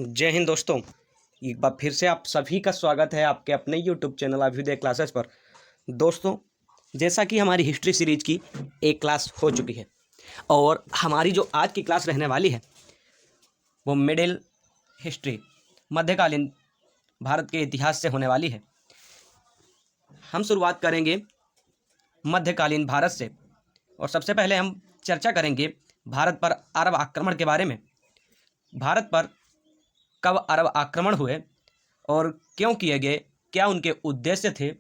जय हिंद दोस्तों। एक बार फिर से आप सभी का स्वागत है आपके अपने यूट्यूब चैनल अभ्युदय क्लासेस पर। दोस्तों, जैसा कि हमारी हिस्ट्री सीरीज की एक क्लास हो चुकी है और हमारी जो आज की क्लास रहने वाली है वो मिडिल हिस्ट्री, मध्यकालीन भारत के इतिहास से होने वाली है। हम शुरुआत करेंगे मध्यकालीन भारत से और सबसे पहले हम चर्चा करेंगे भारत पर अरब आक्रमण के बारे में। भारत पर कब अरब आक्रमण हुए और क्यों किए गए, क्या उनके उद्देश्य थे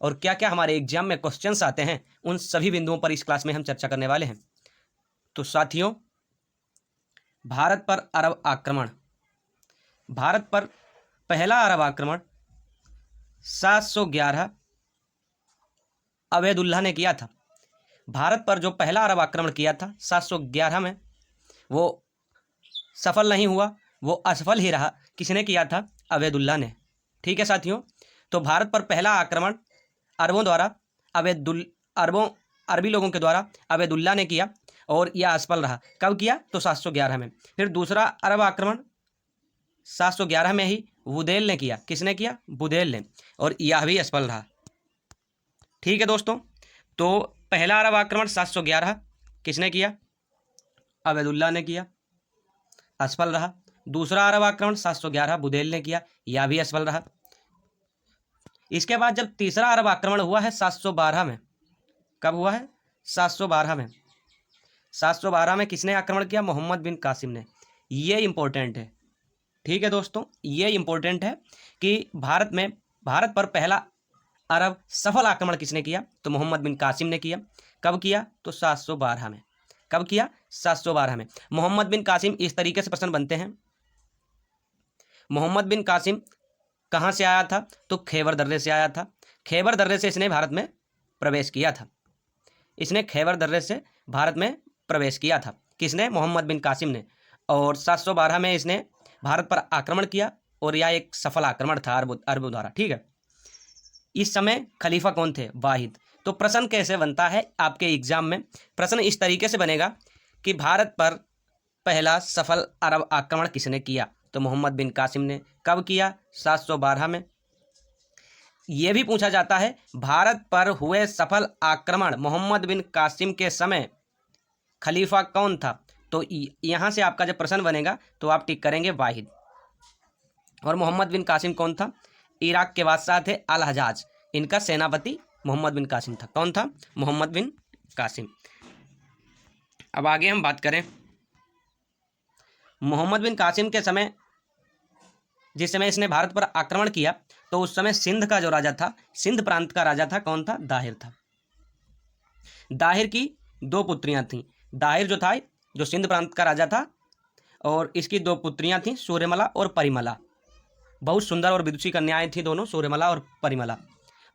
और क्या क्या हमारे एग्जाम में क्वेश्चंस आते हैं, उन सभी बिंदुओं पर इस क्लास में हम चर्चा करने वाले हैं। तो साथियों, भारत पर अरब आक्रमण, भारत पर पहला अरब आक्रमण 711 अवैदुल्लाह ने किया था। भारत पर जो पहला अरब आक्रमण किया था 711 में, वो सफल नहीं हुआ, वो असफल ही रहा। किसने किया था? अवैदुल्लाह ने। ठीक है साथियों, तो भारत पर पहला आक्रमण अरबों द्वारा अरबी लोगों के द्वारा अवैदुल्लाह ने किया और यह असफल रहा। कब किया? तो 711 में। फिर दूसरा अरब आक्रमण 711 में ही बुदेल ने किया। किसने किया? बुदेल ने, और यह भी असफल रहा। ठीक है दोस्तों, तो पहला अरब आक्रमण 711 किसने किया? अवैदुल्लाह ने किया, असफल रहा। दूसरा अरब आक्रमण 711 बुदेल ने किया, यह भी असफल रहा। इसके बाद जब तीसरा अरब आक्रमण हुआ है 712 में, कब हुआ है? 712 में। 712 में किसने आक्रमण किया? मोहम्मद बिन कासिम ने। ये इंपॉर्टेंट है। ठीक है दोस्तों, ये इंपॉर्टेंट है कि भारत पर पहला अरब सफल आक्रमण किसने किया? तो मोहम्मद बिन कासिम ने किया। कब किया? तो 712 में। कब किया? 712 में। मोहम्मद बिन कासिम, इस तरीके से प्रश्न बनते हैं। मोहम्मद बिन कासिम कहाँ से आया था? तो खैबर दर्रे से आया था। खैबर दर्रे से इसने भारत में प्रवेश किया था। इसने खैबर दर्रे से भारत में प्रवेश किया था। किसने? मोहम्मद बिन कासिम ने। और 712 में इसने भारत पर आक्रमण किया और यह एक सफल आक्रमण था अरबों द्वारा। ठीक है। इस समय खलीफा कौन थे? वाहिद। तो प्रश्न कैसे बनता है आपके एग्जाम में? प्रश्न इस तरीके से बनेगा कि भारत पर पहला सफल अरब आक्रमण किसने किया? तो मोहम्मद बिन कासिम ने। कब किया? 712 में। यह भी पूछा जाता है भारत पर हुए सफल आक्रमण मोहम्मद बिन कासिम के समय खलीफा कौन था? तो यहां से आपका जब प्रश्न बनेगा तो आप टिक करेंगे वाहिद। और मोहम्मद बिन कासिम कौन था? इराक के बादशाह थे अल हजाज। इनका सेनापति मोहम्मद बिन कासिम था। कौन था? मोहम्मद बिन कासिम। अब आगे हम बात करें मोहम्मद बिन कासिम के समय, जिस समय इसने भारत पर आक्रमण किया तो उस समय सिंध का जो राजा था, सिंध प्रांत का राजा था, कौन था? दाहिर था। दाहिर की दो पुत्रियां थीं। दाहिर जो था, जो सिंध प्रांत का राजा था, और इसकी दो पुत्रियां थीं, सूर्यमला और परिमला। बहुत सुंदर और विदुषी कन्याएं थीं दोनों, सूर्यमला और परिमला।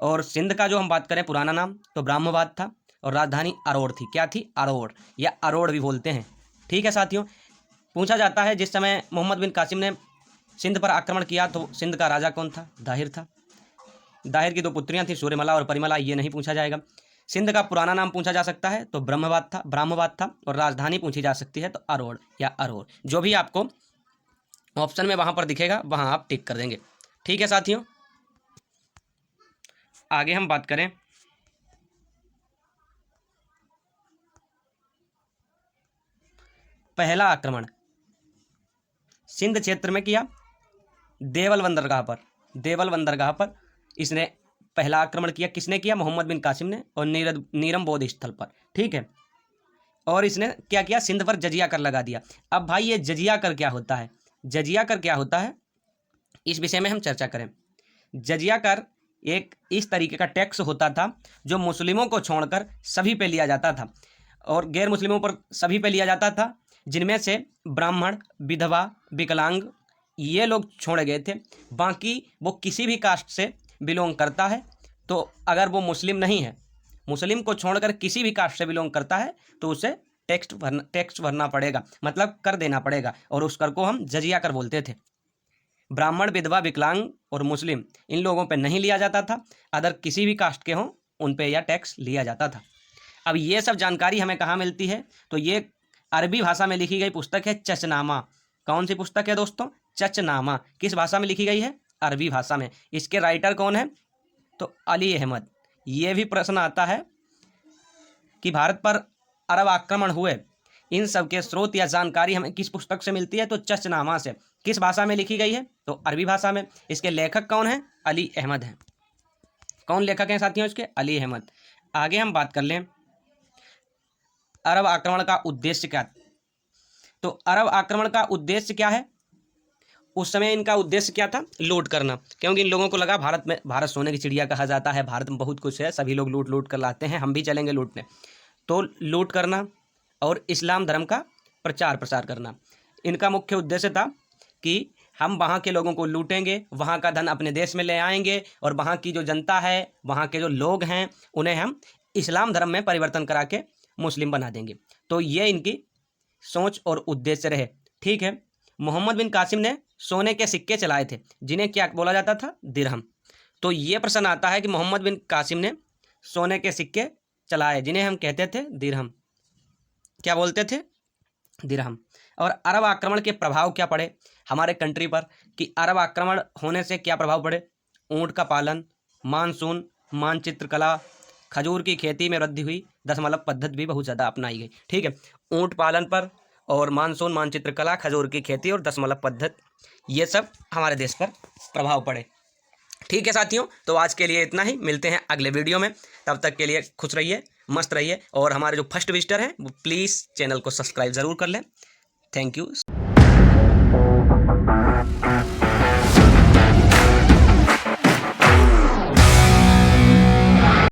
और सिंध का जो हम बात करें पुराना नाम तो ब्रह्मवाद था और राजधानी अरोड़ थी। क्या थी? अरोड़, या अरोड़ भी बोलते हैं। ठीक है साथियों, पूछा जाता है जिस समय मोहम्मद बिन कासिम ने सिंध पर आक्रमण किया तो सिंध का राजा कौन था? दाहिर था। दाहिर की दो पुत्रियां थी, सूर्यमला और परिमला। ये नहीं पूछा जाएगा। सिंध का पुराना नाम पूछा जा सकता है तो ब्रह्मवाद था और राजधानी पूछी जा सकती है तो अरोड़ या अरोड़। जो भी आपको ऑप्शन में वहां पर दिखेगा वहां आप टिक कर देंगे। ठीक है साथियों, आगे हम बात करें पहला आक्रमण सिंध क्षेत्र में किया, देवल बंदरगाह पर इसने पहला आक्रमण किया। किसने किया? मोहम्मद बिन कासिम ने, और नीरम बौद्ध स्थल पर। ठीक है। और इसने क्या किया? सिंध पर जजिया कर लगा दिया। अब भाई ये जजिया कर क्या होता है? जजिया कर क्या होता है, इस विषय में हम चर्चा करें। जजिया कर एक इस तरीके का टैक्स होता था जो मुस्लिमों को छोड़कर सभी पे लिया जाता था, और गैर मुस्लिमों पर सभी पे लिया जाता था, जिनमें से ब्राह्मण, विधवा, विकलांग ये लोग छोड़े गए थे। बाकी वो किसी भी कास्ट से बिलोंग करता है तो अगर वो मुस्लिम नहीं है, मुस्लिम को छोड़कर किसी भी कास्ट से बिलोंग करता है तो उसे टैक्स भरना पड़ेगा, मतलब कर देना पड़ेगा, और उस कर को हम जजिया कर बोलते थे। ब्राह्मण, विधवा, विकलांग और मुस्लिम इन लोगों पे नहीं लिया जाता था। अदर किसी भी कास्ट के हों उन पे यह टैक्स लिया जाता था। अब ये सब जानकारी हमें कहाँ मिलती है? तो ये अरबी भाषा में लिखी गई पुस्तक है चचनामा। कौन सी पुस्तक है दोस्तों? चचनामा किस भाषा में लिखी गई है? अरबी भाषा में। इसके राइटर कौन है? तो अली अहमद। ये भी प्रश्न आता है कि भारत पर अरब आक्रमण हुए, इन सब के स्रोत या जानकारी हमें किस पुस्तक से मिलती है? तो चचनामा से। किस भाषा में लिखी गई है? तो अरबी भाषा में। इसके लेखक कौन है? अली अहमद हैं। कौन लेखक हैं साथियों इसके? अली अहमद। आगे हम बात कर लें अरब आक्रमण का उद्देश्य क्या। तो अरब आक्रमण का उद्देश्य क्या है? उस समय इनका उद्देश्य क्या था? लूट करना, क्योंकि इन लोगों को लगा भारत सोने की चिड़िया कहा जाता है, भारत में बहुत कुछ है, सभी लोग लूट लूट कर लाते हैं, हम भी चलेंगे लूटने। तो लूट करना और इस्लाम धर्म का प्रचार प्रसार करना इनका मुख्य उद्देश्य था कि हम वहाँ के लोगों को लूटेंगे, वहाँ का धन अपने देश में ले आएंगे और वहाँ की जो जनता है, वहाँ के जो लोग हैं, उन्हें हम इस्लाम धर्म में परिवर्तन करा के मुस्लिम बना देंगे। तो ये इनकी सोच और उद्देश्य रहे। ठीक है। मोहम्मद बिन कासिम ने सोने के सिक्के चलाए थे, जिन्हें क्या बोला जाता था? दिरहम। तो ये प्रश्न आता है कि मोहम्मद बिन कासिम ने सोने के सिक्के चलाए, जिन्हें हम कहते थे दिरहम। क्या बोलते थे? दिरहम। और अरब आक्रमण के प्रभाव क्या पड़े हमारे कंट्री पर? कि अरब आक्रमण होने से क्या प्रभाव पड़े? ऊँट का पालन, मानसून, मानचित्र कला, खजूर की खेती में वृद्धि हुई, दशमलव पद्धति भी बहुत ज़्यादा अपनाई गई। ठीक है। ऊँट पालन पर और मानसून, मानचित्र कला, खजूर की खेती और दशमलव पद्धति, ये सब हमारे देश पर प्रभाव पड़े। ठीक है साथियों, तो आज के लिए इतना ही। मिलते हैं अगले वीडियो में। तब तक के लिए खुश रहिए, मस्त रहिए, और हमारे जो फर्स्ट विजिटर हैं वो प्लीज़ चैनल को सब्सक्राइब ज़रूर कर लें। Thank you.